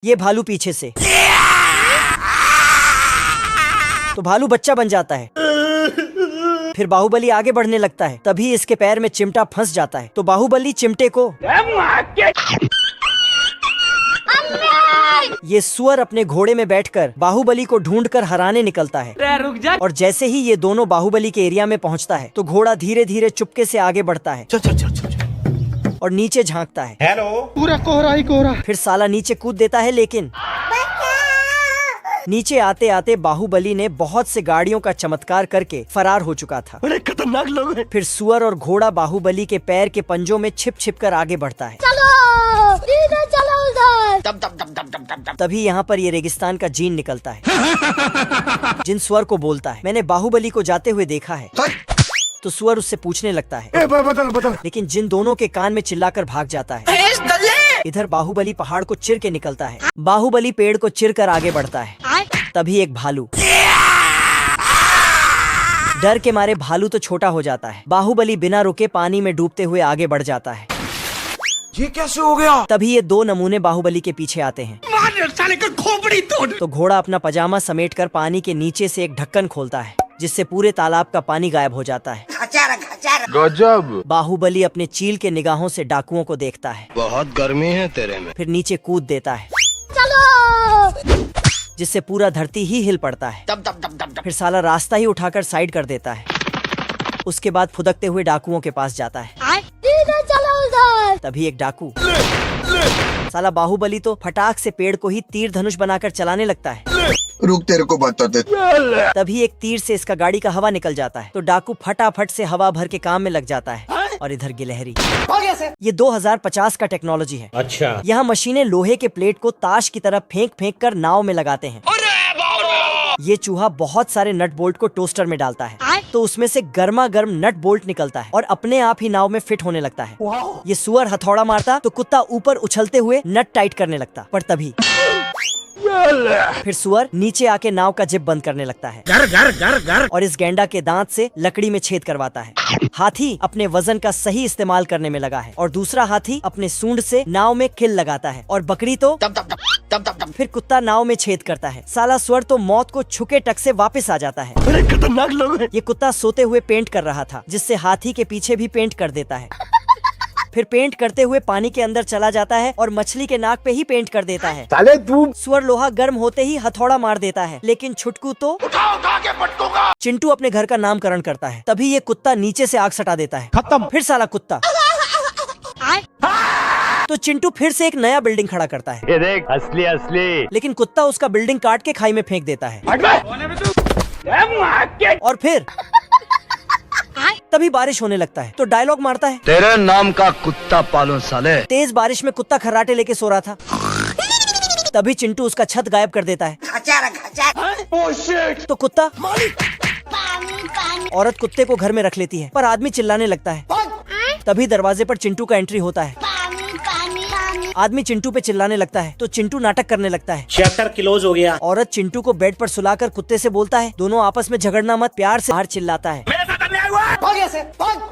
ये भालू पीछे से, तो भालू बच्चा बन जाता है। फिर बाहुबली आगे बढ़ने लगता है, तभी इसके पैर में चिमटा फंस जाता है। तो बाहुबली चिमटे को, ये सुअर अपने घोड़े में बैठकर बाहुबली को ढूंढकर हराने निकलता है। रुक जा। और जैसे ही ये दोनों बाहुबली के एरिया में पहुंचता है तो घोड़ा धीरे धीरे चुपके से आगे बढ़ता है और नीचे झांकता है। हेलो, पूरा कोहरा ही कोहरा। फिर साला नीचे कूद देता है, लेकिन नीचे आते आते बाहुबली ने बहुत से गाड़ियों का चमत्कार करके फरार हो चुका था। बड़े खतरनाक लोग हैं। फिर सुअर और घोड़ा बाहुबली के पैर के पंजों में छिप छिप कर आगे बढ़ता है। चलो उधर। तभी यहाँ पर ये रेगिस्तान का जीन निकलता है। जिन सुअर को बोलता है, मैंने बाहुबली को जाते हुए देखा है। तो सुअर उससे पूछने लगता है, बदल। लेकिन जिन दोनों के कान में चिल्लाकर भाग जाता है। इधर बाहुबली पहाड़ को चिर के निकलता है। बाहुबली पेड़ को चिर कर आगे बढ़ता है। तभी एक भालू, डर के मारे भालू तो छोटा हो जाता है। बाहुबली बिना रुके पानी में डूबते हुए आगे बढ़ जाता है। ये कैसे हो गया? तभी ये दो नमूने बाहुबली के पीछे आते हैं। साले का खोपड़ी तोड़। तो घोड़ा अपना पजामा समेटकर पानी के नीचे से एक ढक्कन खोलता है, जिससे पूरे तालाब का पानी गायब हो जाता है। गजब। बाहुबली अपने चील के निगाहों से डाकुओं को देखता है। बहुत गर्मी है तेरे में। फिर नीचे कूद देता है, चलो। जिससे पूरा धरती ही हिल पड़ता है। फिर साला रास्ता ही उठाकर साइड कर देता है। उसके बाद फुदकते हुए डाकुओं के पास जाता है। चलो उधर। तभी एक डाकू, साला बाहुबली तो फटाक से पेड़ को ही तीर धनुष बनाकर चलाने लगता है। रुक, तेरे को बताते। तभी एक तीर से इसका गाड़ी का हवा निकल जाता है। तो डाकू फटाफट से हवा भर के काम में लग जाता है। और इधर गिलहरी, ये 2050 का टेक्नोलॉजी है। अच्छा, यहाँ मशीनें लोहे के प्लेट को ताश की तरह फेंक फेंक कर नाव में लगाते हैं। ये चूहा बहुत सारे नट बोल्ट को टोस्टर में डालता है, तो उसमें से गर्मा गर्म नट बोल्ट निकलता है और अपने आप ही नाव में फिट होने लगता है। ये सुअर हथौड़ा मारता तो कुत्ता ऊपर उछलते हुए नट टाइट करने लगता, पर तभी फिर सुअर नीचे आके नाव का जिप बंद करने लगता है। घर और इस गैंडा के दांत से लकड़ी में छेद करवाता है। हाथी अपने वजन का सही इस्तेमाल करने में लगा है और दूसरा हाथी अपने सूंड से नाव में किल लगाता है। और बकरी तो फिर कुत्ता नाव में छेद करता है। साला सुअर तो मौत को छुके टक से वापस आ जाता है। बड़े खतरनाक लोग हैं। ये कुत्ता सोते हुए पेंट कर रहा था, जिससे हाथी के पीछे भी पेंट कर देता है। फिर पेंट करते हुए पानी के अंदर चला जाता है और मछली के नाक पे ही पेंट कर देता है। साले तू। सुअर लोहा गर्म होते ही हथौड़ा मार देता है, लेकिन छुटकू तो उठा के पटकूंगा। चिंटू अपने घर का नामकरण करता है। तभी ये कुत्ता नीचे से आग सटा देता है। खत्म। फिर साला कुत्ता तो चिंटू फिर से एक नया बिल्डिंग खड़ा करता है। ये देख, असली। लेकिन कुत्ता उसका बिल्डिंग काट के खाई में फेंक देता है। और फिर तभी बारिश होने लगता है। तो डायलॉग मारता है, तेरे नाम का कुत्ता पालो साले। तेज बारिश में कुत्ता खर्राटे लेके सो रहा था। तभी चिंटू उसका छत गायब कर देता है। तो कुत्ता, औरत कुत्ते को घर में रख लेती है, पर आदमी चिल्लाने लगता है। तभी दरवाजे पर चिंटू का एंट्री होता है। आदमी चिंटू पे चिल्लाने लगता है, तो चिंटू नाटक करने लगता है। चैप्टर क्लोज हो गया। औरत चिंटू को बेड पर सुलाकर कुत्ते से बोलता है, दोनों आपस में झगड़ना मत, प्यार से। बाहर चिल्लाता है।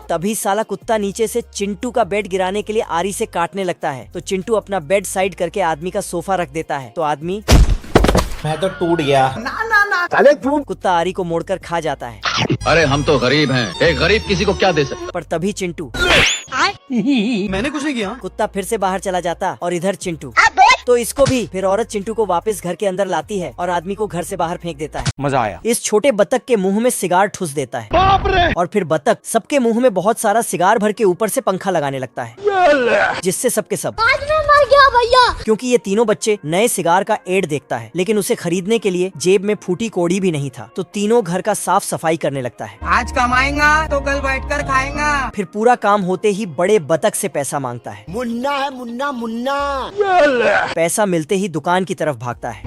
तभी साला कुत्ता नीचे से चिंटू का बेड गिराने के लिए आरी से काटने लगता है। तो चिंटू अपना बेड साइड करके आदमी का सोफा रख देता है। तो आदमी, मैं तो टूट गया। साले तू। कुत्ता आरी को मोड़कर खा जाता है। अरे हम तो गरीब हैं, एक गरीब किसी को क्या दे सकते। पर तभी चिंटू, मैंने कुछ नहीं किया। कुत्ता फिर से बाहर चला जाता और इधर चिंटू तो इसको भी। फिर औरत चिंटू को वापस घर के अंदर लाती है और आदमी को घर से बाहर फेंक देता है। मजा आया। इस छोटे बतख के मुंह में सिगार ठुस देता है। बाप रे। और फिर बतख सबके मुंह में बहुत सारा सिगार भर के ऊपर से पंखा लगाने लगता है, जिससे सबके सब, आज मैं मर गया भैया। क्योंकि ये तीनों बच्चे नए सिगार का एड देखता है, लेकिन उसे खरीदने के लिए जेब में फूटी कोड़ी भी नहीं था। तो तीनों घर का साफ सफाई करने लगता है। आज कमाएगा तो कल बैठकर खाएगा। फिर पूरा काम होते ही बड़े बतख से पैसा मांगता है। मुन्ना है, मुन्ना। पैसा मिलते ही दुकान की तरफ भागता है।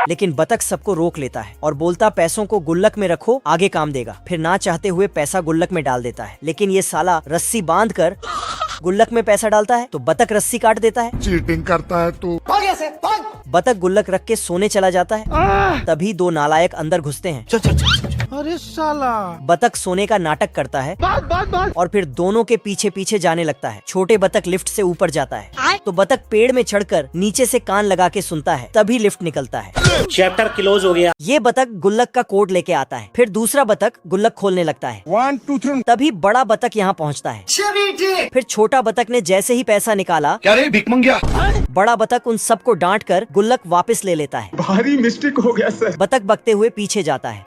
लेकिन बतख सबको रोक लेता है और बोलता, पैसों को गुल्लक में रखो, आगे काम देगा। फिर ना चाहते हुए पैसा गुल्लक में डाल देता है, लेकिन ये साला रस्सी बांध कर गुल्लक में पैसा डालता है। तो बतख रस्सी काट देता है। चीटिंग करता है तू। बतख गुल्लक रख के सोने चला जाता है। तभी दो नालायक अंदर घुसते हैं। अरे साला। बतख सोने का नाटक करता है और फिर दोनों के पीछे पीछे जाने लगता है। छोटे बतख लिफ्ट से ऊपर जाता है तो बतख पेड़ में चढ़कर नीचे से कान लगा के सुनता है, तभी लिफ्ट निकलता है। चैप्टर क्लोज हो गया। ये बतख गुल्लक का कोड लेके आता है। फिर दूसरा बतख गुल्लक खोलने लगता है। 1 2 3। तभी बड़ा बतख यहाँ पहुँचता है। फिर छोटा बतख ने जैसे ही पैसा निकाला, क्या रे भिख मंगिया? बड़ा बतख उन सबको डांट कर गुल्लक वापस ले लेता है। भारी मिस्टेक हो गया सर। बतख बकते हुए पीछे जाता है।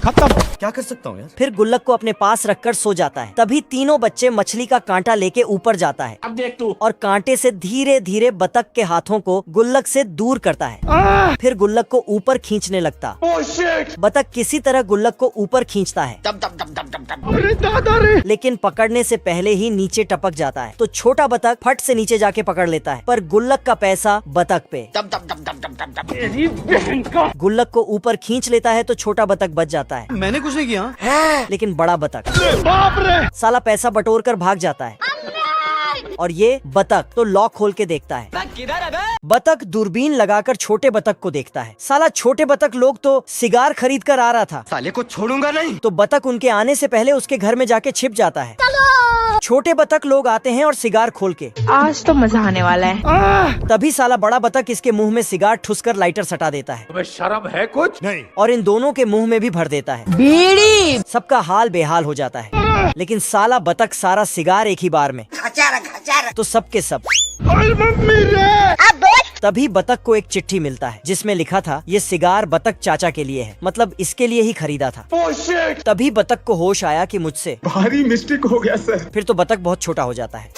खत्म। क्या कर सकता हूँ यार? फिर गुल्लक को अपने पास रखकर सो जाता है। तभी तीनों बच्चे मछली का कांटा लेके ऊपर जाता है। अब देख तू। और कांटे से धीरे धीरे बतख के हाथों को गुल्लक से दूर करता है। फिर गुल्लक को ऊपर खींचने लगता। बतख किसी तरह गुल्लक को ऊपर खींचता है, अरे दादा रे। लेकिन पकड़ने से पहले ही नीचे टपक जाता है। तो छोटा बतख फट से नीचे जाके पकड़ लेता है, पर गुल्लक का पैसा बतख पे। गुल्लक को ऊपर खींच लेता है तो छोटा बतख बच जाता है, मैंने कुछ नहीं किया। लेकिन बड़ा बतख बाप रे। साला पैसा बटोर कर भाग जाता है। और ये बतख तो लॉक खोल के देखता है। बतख दूरबीन लगाकर छोटे बतख को देखता है। साला छोटे बतख लोग तो सिगार खरीद कर आ रहा था। साले को छोड़ूंगा नहीं। तो बतख उनके आने से पहले उसके घर में जाके छिप जाता है। छोटे बतख लोग आते हैं और सिगार खोल के। आज तो मजा आने वाला है। तभी साला बड़ा बतख इसके मुंह में सिगार ठुस कर लाइटर सटा देता है। तुम्हें शर्म है कुछ? नहीं। और इन दोनों के मुंह में भी भर देता है। बीड़ी। सबका हाल बेहाल हो जाता है। लेकिन साला बतख सारा सिगार एक ही बार में, तो सबके सब। तभी बतख को एक चिट्ठी मिलता है जिसमें लिखा था, ये सिगार बतख चाचा के लिए है, मतलब इसके लिए ही खरीदा था। तभी बतख को होश आया कि मुझसे भारी मिस्टेक हो गया सर। फिर तो बतख बहुत छोटा हो जाता है।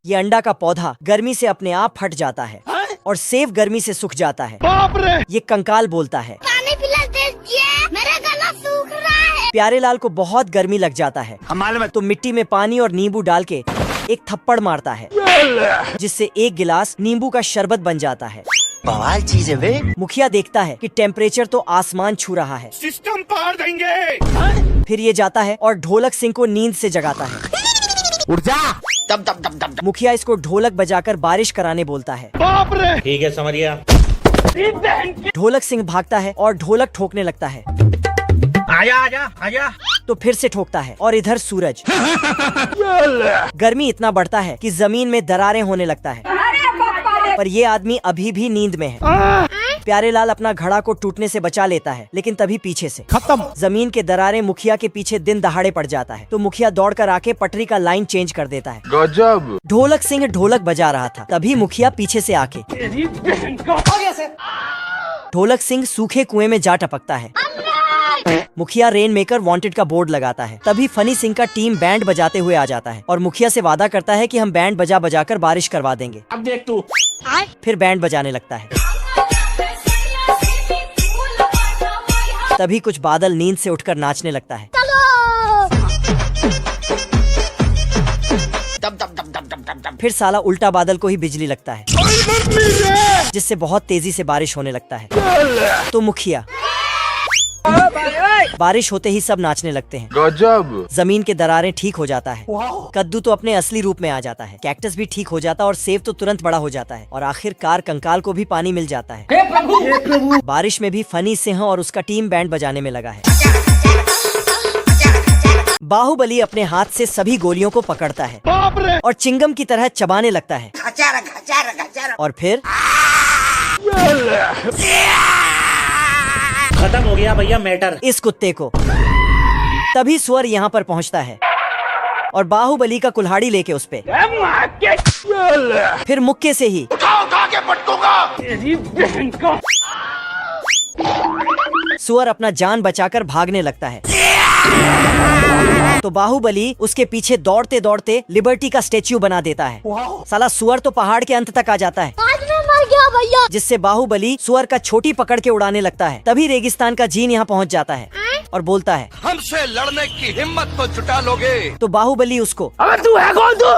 ये अंडा का पौधा गर्मी से अपने आप फट जाता है और सेब गर्मी से सूख जाता है। बाप रे। ये कंकाल बोलता है, पानी पिला दीजिए, मेरा गला सूख रहा है। प्यारे लाल को बहुत गर्मी लग जाता है, तो मिट्टी में पानी और नींबू डाल के एक थप्पड़ मारता है, जिससे एक गिलास नींबू का शरबत बन जाता है। बवाल चीज है वे। मुखिया देखता है कि टेम्परेचर तो आसमान छू रहा है। सिस्टम पार देंगे। फिर ये जाता है और ढोलक सिंह को नींद से जगाता है। उठ जा। मुखिया इसको ढोलक बजाकर बारिश कराने बोलता है। बाप रे। ठीक है, समझ गया। ढोलक सिंह भागता है और ढोलक ठोकने लगता है। आजा आजा आजा। तो फिर से ठोकता है और इधर सूरज। गर्मी इतना बढ़ता है कि जमीन में दरारें होने लगता है, पर ये आदमी अभी भी नींद में है। प्यारे लाल अपना घड़ा को टूटने से बचा लेता है, लेकिन तभी पीछे से खत्म। जमीन के दरारें मुखिया के पीछे दिन दहाड़े पड़ जाता है। तो मुखिया दौड़कर आके पटरी का लाइन चेंज कर देता है। गजब। ढोलक सिंह ढोलक बजा रहा था, तभी मुखिया पीछे से आके ढोलक सिंह सूखे कुएं में जा टपकता है। मुखिया रेन मेकर वांटेड का बोर्ड लगाता है। तभी फनी सिंह का टीम बैंड बजाते हुए आ जाता है और मुखिया से वादा करता है कि हम बैंड बजा बजा कर बारिश करवा देंगे। अब देख तू। फिर बैंड बजाने लगता है। तभी कुछ बादल नींद से उठकर नाचने लगता है। फिर साला उल्टा बादल को ही बिजली लगता है, जिससे बहुत तेजी से बारिश होने लगता है। तो मुखिया बारिश होते ही सब नाचने लगते हैं। गजब। जमीन के दरारें ठीक हो जाता है। कद्दू तो अपने असली रूप में आ जाता है। कैक्टस भी ठीक हो जाता है और सेब तो तुरंत बड़ा हो जाता है। और आखिरकार कंकाल को भी पानी मिल जाता है। हे प्रभु। बारिश में भी फनी सिंह और उसका टीम बैंड बजाने में लगा है। बाहुबली अपने हाथ से सभी गोलियों को पकड़ता है और चिंगम की तरह चबाने लगता है। और फिर खत्म हो गया भैया मैटर। इस कुत्ते को। तभी सुअर यहाँ पर पहुँचता है और बाहुबली का कुल्हाड़ी लेके उस पे फिर मुक्के से ही उठा के पटकूंगा। सुअर अपना जान बचाकर भागने लगता है। तो बाहुबली उसके पीछे दौड़ते दौड़ते लिबर्टी का स्टेच्यू बना देता है। साला सुअर तो पहाड़ के अंत तक आ जाता है, आज मैं मर गया भैया। जिससे बाहुबली सुअर का छोटी पकड़ के उड़ाने लगता है। तभी रेगिस्तान का जीन यहाँ पहुँच जाता है और बोलता है, हमसे लड़ने की हिम्मत तो जुटा लोगे। तो बाहुबली उसको, अबे तू है कौन तू?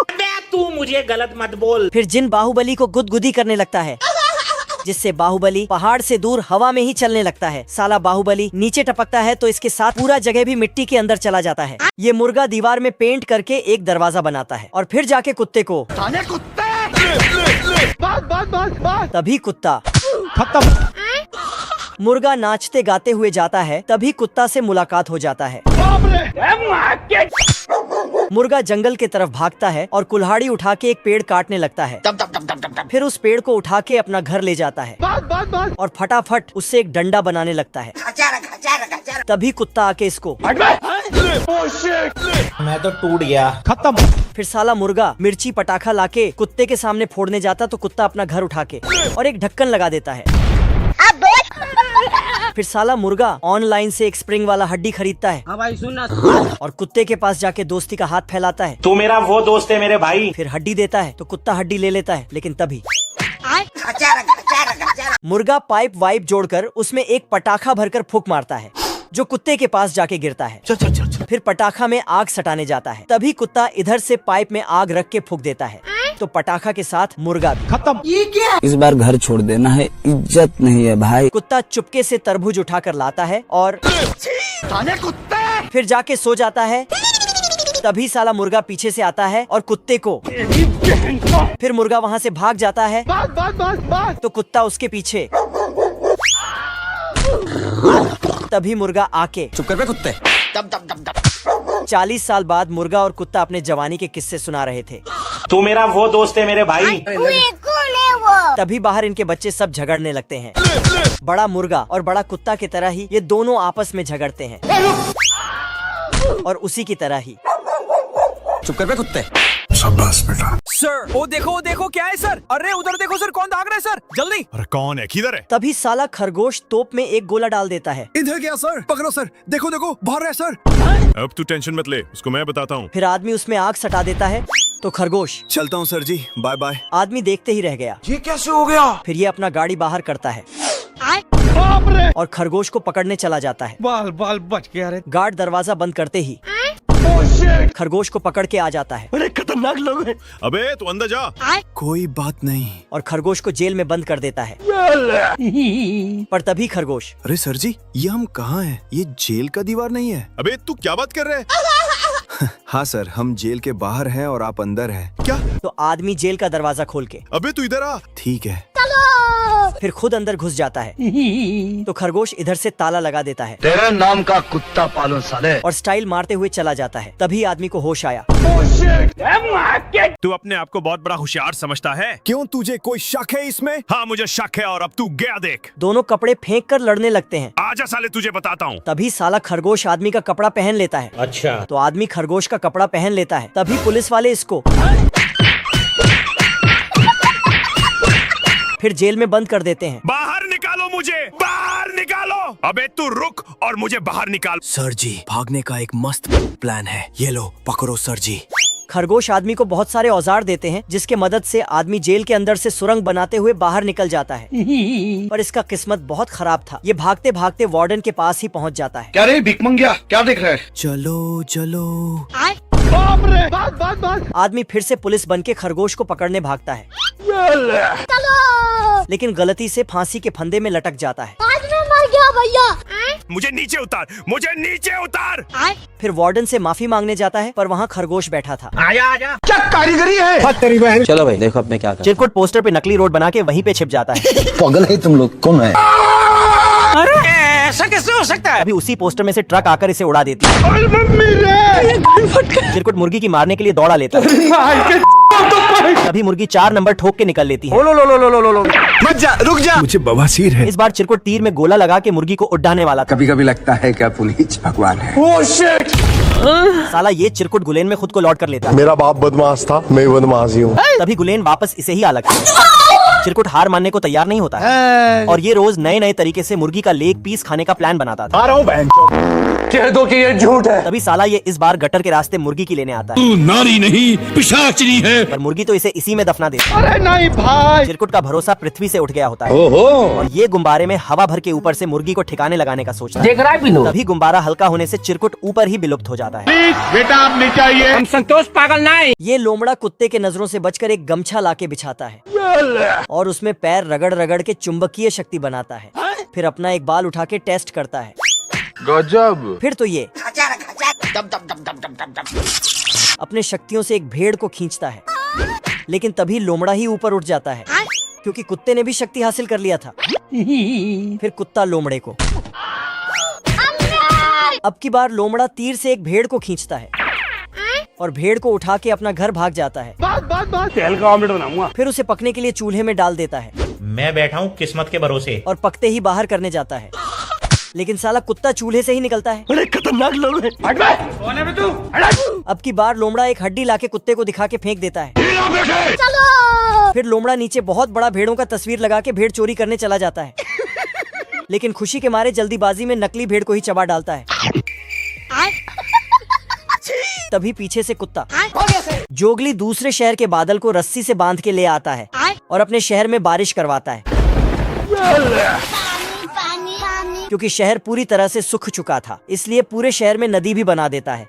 तू मुझे गलत मत बोल। फिर जिन बाहुबली को गुदगुदी करने लगता है, जिससे बाहुबली पहाड़ से दूर हवा में ही चलने लगता है। साला बाहुबली नीचे टपकता है तो इसके साथ पूरा जगह भी मिट्टी के अंदर चला जाता है। ये मुर्गा दीवार में पेंट करके एक दरवाजा बनाता है और फिर जाके कुत्ते को, बात। तभी कुत्ता खत्म। मुर्गा नाचते गाते हुए जाता है, तभी कुत्ता से मुलाकात हो जाता है। मुर्गा जंगल के तरफ भागता है और कुल्हाड़ी उठा के एक पेड़ काटने लगता है। फिर उस पेड़ को उठा के अपना घर ले जाता है और फटाफट उससे एक डंडा बनाने लगता है। तभी कुत्ता आके इसको मैं तो टूट गया। खत्म। फिर साला मुर्गा मिर्ची पटाखा लाके कुत्ते के सामने फोड़ने जाता तो कुत्ता अपना घर उठा के और एक ढक्कन लगा देता है। फिर साला मुर्गा ऑनलाइन से एक स्प्रिंग वाला हड्डी खरीदता है। हाँ भाई सुनना। और कुत्ते के पास जाके दोस्ती का हाथ फैलाता है। तू मेरा वो दोस्त है मेरे भाई। फिर हड्डी देता है तो कुत्ता हड्डी ले लेता है, लेकिन तभी मुर्गा पाइप वाइप जोड़कर उसमें एक पटाखा भरकर फूंक मारता है, जो कुत्ते के पास जाके गिरता है। फिर पटाखा में आग सटाने जाता है, तभी कुत्ता इधर से पाइप में आग रख के फूंक देता है, तो पटाखा के साथ मुर्गा भी खत्म। इस बार घर छोड़ देना है, इज्जत नहीं है भाई। कुत्ता चुपके से तरबूज उठाकर लाता है और फिर जाके सो जाता है। तभी साला मुर्गा पीछे से आता है और कुत्ते को, फिर मुर्गा वहाँ से भाग जाता है तो कुत्ता उसके पीछे। तभी मुर्गा आके चुप कर बे कुत्ते। 40 साल बाद मुर्गा और कुत्ता अपने जवानी के किस्से सुना रहे थे। तू मेरा वो दोस्त है मेरे भाई। कौन है वो? तभी बाहर इनके बच्चे सब झगड़ने लगते हैं। बड़ा मुर्गा और बड़ा कुत्ता की तरह ही ये दोनों आपस में झगड़ते हैं, और उसी की तरह ही। चुप कर बे कुत्ते। शाबाश बेटा। सर वो देखो क्या है सर? अरे उधर देखो सर, कौन भाग रहा है सर? जल्दी। अरे कौन है, किधर है? तभी साला खरगोश तोप में एक गोला डाल देता है। इधर गया सर, पकड़ो सर, देखो देखो बाहर है सर। अब तू टेंशन मत ले, उसको मैं बताता हूँ। फिर आदमी उसमें आग सटा देता है तो खरगोश, चलता हूँ सर जी, बाय बाय। आदमी देखते ही रह गया। ये कैसे हो गया? फिर ये अपना गाड़ी बाहर करता है और खरगोश को पकड़ने चला जाता है। बाल बाल बच गया रे। गार्ड दरवाजा बंद करते ही खरगोश को पकड़ के आ जाता है। अरे खतरनाक लोग हैं। अबे तू अंदर जा। कोई बात नहीं। और खरगोश को जेल में बंद कर देता है। पर तभी खरगोश, अरे सर जी, ये हम कहाँ हैं? ये जेल का दीवार नहीं है। अबे तू क्या बात कर रहे है? हाँ सर, हम जेल के बाहर हैं और आप अंदर हैं। क्या? तो आदमी जेल का दरवाजा खोल के, अबे तू इधर आ। ठीक है। फिर खुद अंदर घुस जाता है। तो खरगोश इधर से ताला लगा देता है तेरे नाम का कुत्ता पालो साले। और स्टाइल मारते हुए चला जाता है। तभी आदमी को होश आया। तू अपने आप को बहुत बड़ा होशियार समझता है। क्यों, तुझे कोई शक है इसमें? हाँ मुझे शक है, और अब तू गया देख। दोनों कपड़े फेंक कर लड़ने लगते हैं। आजा साले, तुझे बताता हूँ। तभी साला खरगोश आदमी का कपड़ा पहन लेता है। अच्छा। तो आदमी खरगोश का कपड़ा पहन लेता है। तभी पुलिस वाले इसको फिर जेल में बंद कर देते हैं। बाहर निकालो मुझे, बाहर निकालो। अबे तू रुक और मुझे बाहर निकाल। सर जी, भागने का एक मस्त प्लान है, ये लो पकड़ो सर जी। खरगोश आदमी को बहुत सारे औजार देते हैं, जिसके मदद से आदमी जेल के अंदर से सुरंग बनाते हुए बाहर निकल जाता है। पर इसका किस्मत बहुत खराब था। ये भागते भागते वार्डन के पास ही पहुंच जाता है। क्या रे भिख मंगिया, क्या देख रहा है? चलो चलो। आदमी फिर से पुलिस बन के खरगोश को पकड़ने भागता है, लेकिन गलती से फांसी के फंदे में लटक जाता है। आज मैं मर गया भैया। मुझे नीचे उतार, मुझे नीचे उतार। फिर वार्डन से माफी मांगने जाता है, पर वहाँ खरगोश बैठा था। आजा आजा। क्या कारीगरी है? चलो भाई देखो अब मैं क्या कर। चिरकुट पोस्टर पे नकली रोड बना के वहीं पे छिप जाता है। पागल है तुम लोग, कौन है? ऐसा कैसे हो सकता है? अभी उसी पोस्टर में से ट्रक आकर इसे उड़ा देती है। चिरकुट मुर्गी की मारने के लिए दौड़ा लेता है। तभी मुर्गी 4 नंबर ठोक के निकल लेती है। मत जा, रुक जा। मुझे बवासीर है। इस बार चिरकुट तीर में गोला लगा के मुर्गी को उड़ाने वाला था। कभी कभी लगता है क्या पुलिस भगवान है। साला ये चिरकुट गुलेन में खुद को लौट कर लेता है। मेरा बाप बदमाश था, मैं बदमाश ही हूँ। तभी गुलेन वापस इसे ही अलग। चिरकुट हार मानने को तैयार नहीं होता है और ये रोज नए नए तरीके से मुर्गी का लेग पीस खाने का प्लान बनाता था। आ रहा हूँ बहन। कह दो कि ये झूठ है। तभी साला ये इस बार गटर के रास्ते मुर्गी की लेने आता है। तू नारी नहीं पिशाचनी है। पर मुर्गी तो इसे इसी में दफना देती है। अरे नहीं भाई। चिरकुट का भरोसा पृथ्वी से उठ गया होता है और ये गुब्बारे में हवा भर के ऊपर से मुर्गी को ठिकाने लगाने का सोचता है। देख रहा है बिनो। तभी गुब्बारा हल्का होने से चिरकुट ऊपर ही विलुप्त हो जाता है। बेटा आप नीचे आइए। हम संतोष पागल नहीं। ये लोमड़ा कुत्ते के नजरों से बचकर एक गमछा लाके बिछाता है और उसमें पैर रगड़ रगड़ के चुंबकीय शक्ति बनाता है। फिर अपना एक बाल उठा के टेस्ट करता है। गजब। फिर तो ये अपने शक्तियों से एक भेड़ को खींचता है, लेकिन तभी लोमड़ा ही ऊपर उठ जाता है, क्योंकि कुत्ते ने भी शक्ति हासिल कर लिया था। फिर कुत्ता लोमड़े को। अब की बार लोमड़ा तीर से एक भेड़ को खींचता है और भेड़ को उठा के अपना घर भाग जाता है। तेल का ऑमलेट बनाऊंगा। फिर उसे पकने के लिए चूल्हे में डाल देता है मैं बैठा हूँ किस्मत के भरोसे। और पकते ही बाहर करने जाता है, लेकिन साला कुत्ता चूल्हे से ही निकलता है। बड़े खतरनाक लोग हैं। अब की बार लोमड़ा एक हड्डी लाके कुत्ते को दिखा के फेंक देता है। फिर लोमड़ा नीचे बहुत बड़ा भेड़ों का तस्वीर लगा के भेड़ चोरी करने चला जाता है, लेकिन खुशी के मारे जल्दीबाजी में नकली भेड़ को ही चबा डालता है। तभी पीछे से कुत्ता। जोगली दूसरे शहर के बादल को रस्सी से बांध के ले आता है और अपने शहर में बारिश करवाता है, क्योंकि शहर पूरी तरह से सूख चुका था, इसलिए पूरे शहर में नदी भी बना देता है।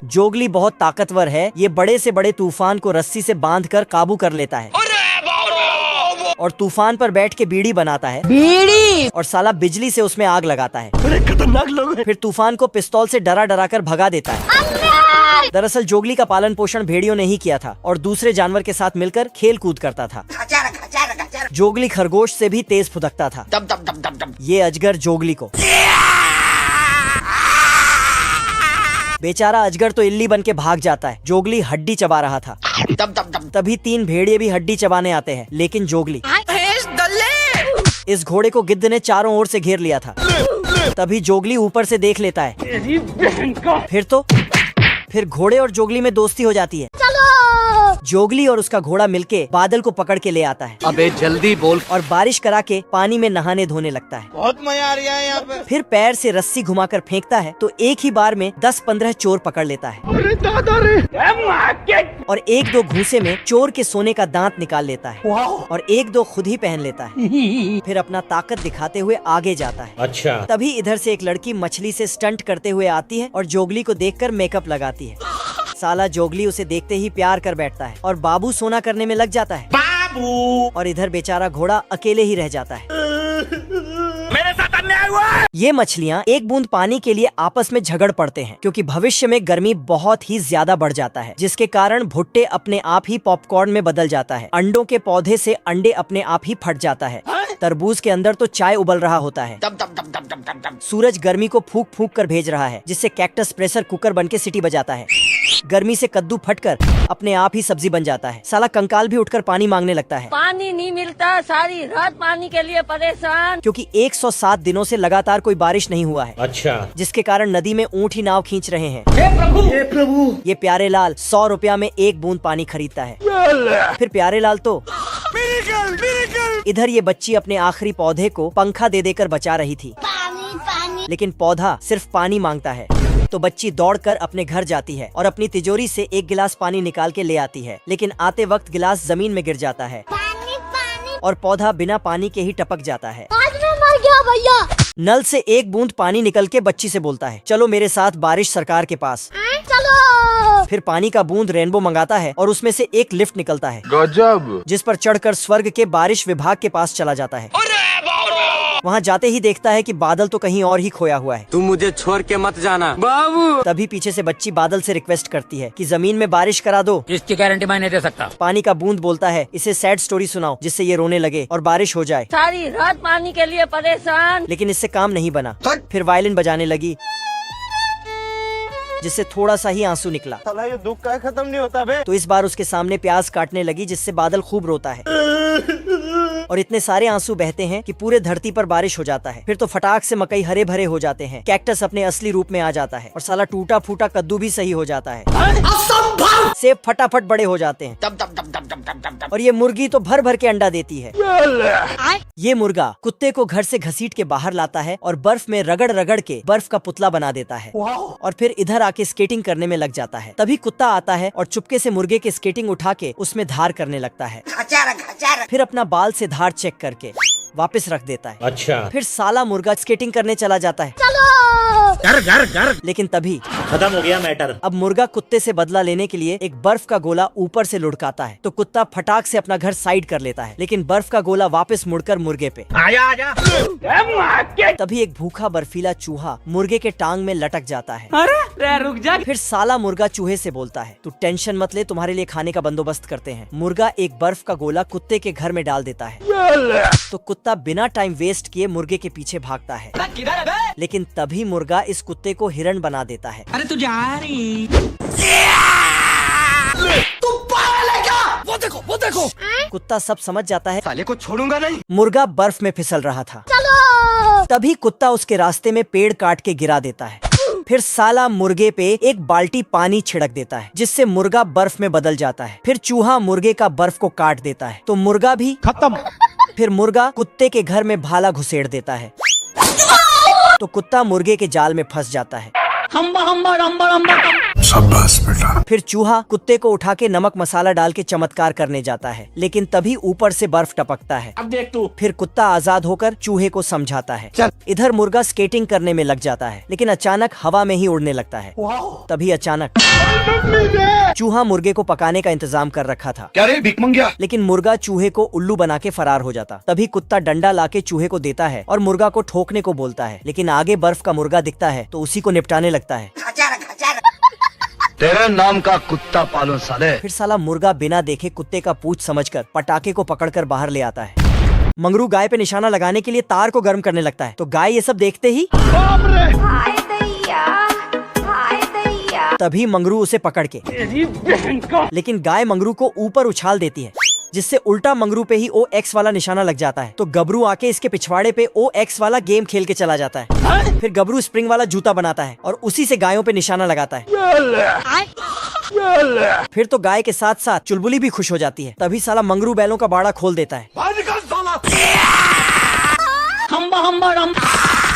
जोगली बहुत ताकतवर है, ये बड़े से बड़े तूफान को रस्सी से बांधकर काबू कर लेता है और तूफान पर बैठ के बीड़ी बनाता है। बीड़ी। और साला बिजली से उसमें आग लगाता है। बड़े खतरनाक लोग हैं। फिर तूफान को पिस्तौल से डरा डरा कर भगा देता है। दरअसल जोगली का पालन पोषण भेड़ियों ने ही किया था और दूसरे जानवर के साथ मिलकर खेल कूद करता था। जोगली खरगोश से भी तेज फुदकता था। ये अजगर जोगली को। बेचारा अजगर तो इल्ली बन के भाग जाता है। जोगली हड्डी चबा रहा था। तभी 3 भेड़िए भी हड्डी चबाने आते हैं, लेकिन जोगली। इस घोड़े को गिद्ध ने चारों ओर से घेर लिया था। तभी जोगली ऊपर से देख लेता है। फिर घोड़े और जोगली में दोस्ती हो जाती है। जोगली और उसका घोड़ा मिलके बादल को पकड़ के ले आता है। अबे जल्दी बोल। और बारिश करा के पानी में नहाने धोने लगता है। बहुत मजा आ रहा है यहाँ पे। फिर पैर से रस्सी घुमाकर फेंकता है तो एक ही बार में 10-15 चोर पकड़ लेता है। अरे दादा रे। और 1-2 घूंसे में चोर के सोने का दांत निकाल लेता है और 1-2 खुद ही पहन लेता है। फिर अपना ताकत दिखाते हुए आगे जाता है। अच्छा। तभी इधर से एक लड़की मछली से स्टंट करते हुए आती है और जोगली को देखकर मेकअप लगाती है। साला जोगली उसे देखते ही प्यार कर बैठता है और बाबू सोना करने में लग जाता है। बाबू। और इधर बेचारा घोड़ा अकेले ही रह जाता है। मेरे साथ अन्याय हुआ है। ये मछलियाँ एक बूंद पानी के लिए आपस में झगड़ पड़ते हैं, क्योंकि भविष्य में गर्मी बहुत ही ज्यादा बढ़ जाता है, जिसके कारण भुट्टे अपने आप ही पॉपकॉर्न में बदल जाता है। अंडों के पौधे से अंडे अपने आप ही फट जाता है। तरबूज के अंदर तो चाय उबल रहा होता है। सूरज गर्मी को फूंक फूंक कर भेज रहा है, जिससे कैक्टस प्रेशर कुकर बन के सीटी बजाता है। गर्मी से कद्दू फटकर अपने आप ही सब्जी बन जाता है। साला कंकाल भी उठकर पानी मांगने लगता है। पानी नहीं मिलता, सारी रात पानी के लिए परेशान, क्योंकि 107 दिनों से लगातार कोई बारिश नहीं हुआ है। अच्छा। जिसके कारण नदी में ऊँट ही नाव खींच रहे हैं। हे प्रभु, हे प्रभु। ये प्यारे लाल 100 रुपया में 1 बूंद पानी खरीदता है। फिर प्यारे लाल तो इधर ये बच्ची अपने आखिरी पौधे को पंखा दे देकर बचा रही थी, लेकिन पौधा सिर्फ पानी मांगता है। तो बच्ची दौड़कर अपने घर जाती है और अपनी तिजोरी से 1 गिलास पानी निकाल के ले आती है, लेकिन आते वक्त गिलास जमीन में गिर जाता है और पौधा बिना पानी के ही टपक जाता है। आज मैं मर गया भैया। नल से 1 बूंद पानी निकल के बच्ची से बोलता है, चलो मेरे साथ बारिश सरकार के पास। चलो। फिर पानी का बूंद रेनबो मंगाता है और उसमें से एक लिफ्ट निकलता है, गजब। जिस पर चढ़कर स्वर्ग के बारिश विभाग के पास चला जाता है। वहाँ जाते ही देखता है कि बादल तो कहीं और ही खोया हुआ है। तुम मुझे छोड़ के मत जाना बाबू। तभी पीछे से बच्ची बादल से रिक्वेस्ट करती है कि जमीन में बारिश करा दो। इसकी गारंटी मैं नहीं दे सकता। पानी का बूंद बोलता है, इसे सैड स्टोरी सुनाओ जिससे ये रोने लगे और बारिश हो जाए। सारी रात पानी के लिए परेशान, लेकिन इससे काम नहीं बना। फिर वायलिन बजाने लगी, जिससे थोड़ा सा ही आंसू निकला। साला ये दुख का खत्म नहीं होता बे। तो इस बार उसके सामने प्याज काटने लगी, जिससे बादल खूब रोता है और इतने सारे आंसू बहते हैं कि पूरे धरती पर बारिश हो जाता है। फिर तो फटाक से मकई हरे भरे हो जाते हैं, कैक्टस अपने असली रूप में आ जाता है और साला टूटा फूटा कद्दू भी सही हो जाता है। सेब फटाफट बड़े हो जाते हैं और ये मुर्गी तो भर भर के अंडा देती है। ये मुर्गा कुत्ते को घर से घसीट के बाहर लाता है और बर्फ में रगड़ रगड़ के बर्फ का पुतला बना देता है और फिर इधर आके स्केटिंग करने में लग जाता है। तभी कुत्ता आता है और चुपके से मुर्गे के स्केटिंग उठा के उसमें धार करने लगता है। फिर अपना बाल से धार चेक करके वापस रख देता है। अच्छा। फिर साला मुर्गा स्केटिंग करने चला जाता है। चलो। लेकिन तभी खत्म हो गया मैटर। अब मुर्गा कुत्ते से बदला लेने के लिए एक बर्फ का गोला ऊपर से लुढ़काता है, तो कुत्ता फटाक से अपना घर साइड कर लेता है, लेकिन बर्फ का गोला वापस मुड़कर मुर्गे पे। आजा तभी एक भूखा बर्फीला चूहा मुर्गे के टांग में लटक जाता है। अरे रुक जा। फिर साला मुर्गा चूहे से बोलता है, तू टेंशन मत ले, तुम्हारे लिए खाने का बंदोबस्त करते हैं। मुर्गा एक बर्फ का गोला कुत्ते के घर में डाल देता है, तो कुत्ता बिना टाइम वेस्ट किए मुर्गे के पीछे भागता है, लेकिन तभी मुर्गा इस कुत्ते को हिरण बना देता है। अरे तू जा रही। वो देखो। कुत्ता सब समझ जाता है, साले को छोड़ूंगा नहीं। मुर्गा बर्फ में फिसल रहा था। तभी कुत्ता उसके रास्ते में पेड़ काट के गिरा देता है। फिर साला मुर्गे पे एक बाल्टी पानी छिड़क देता है, जिससे मुर्गा बर्फ में बदल जाता है। फिर चूहा मुर्गे का बर्फ को काट देता है, तो मुर्गा भी खत्म। फिर मुर्गा कुत्ते के घर में भाला घुसेड़ देता है, तो कुत्ता मुर्गे के जाल में फंस जाता है। शाबाश बेटा। फिर चूहा कुत्ते को उठा के नमक मसाला डाल के चमत्कार करने जाता है, लेकिन तभी ऊपर से बर्फ टपकता है। अब देख तू। फिर कुत्ता आजाद होकर चूहे को समझाता है। इधर मुर्गा स्केटिंग करने में लग जाता है, लेकिन अचानक हवा में ही उड़ने लगता है। तभी अचानक चूहा मुर्गे को पकाने का इंतजाम कर रखा था, क्या रे भिख मंगिया? लेकिन मुर्गा चूहे को उल्लू बना के फरार हो जाता। तभी कुत्ता डंडा लाके चूहे को देता है और मुर्गा को ठोकने को बोलता है, लेकिन आगे बर्फ का मुर्गा दिखता है, तो उसी को निपटाने लगता है। तेरे नाम का कुत्ता पालो साले। फिर साला मुर्गा बिना देखे कुत्ते का पूंछ समझकर पटाखे को पकड़कर बाहर ले आता है। मंगरू गाय पे निशाना लगाने के लिए तार को गर्म करने लगता है, तो गाय ये सब देखते ही हाय दैया, हाय दैया। तभी मंगरू उसे पकड़ के, लेकिन गाय मंगरू को ऊपर उछाल देती है, जिससे उल्टा मंगरू पे ही OX वाला निशाना लग जाता है। तो गबरू आके इसके पिछवाड़े पे OX वाला गेम खेल के चला जाता है। फिर गबरू स्प्रिंग वाला जूता बनाता है और उसी से गायों पे निशाना लगाता है। फिर तो गाय के साथ साथ चुलबुली भी खुश हो जाती है। तभी साला मंगरू बैलों का बाड़ा खोल देता है।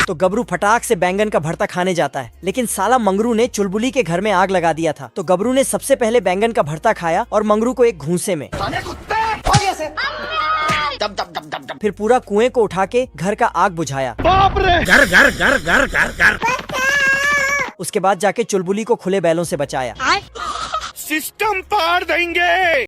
तो गबरू फटाक से बैंगन का भरता खाने जाता है, लेकिन साला मंगरू ने चुलबुली के घर में आग लगा दिया था। तो गबरू ने सबसे पहले बैंगन का भरता खाया और मंगरू को एक घूंसे में। फिर पूरा कुएं को उठा के घर का आग बुझाया। घर। उसके बाद जाके चुलबुली को खुले बैलों से बचाया। सिस्टम पार देंगे।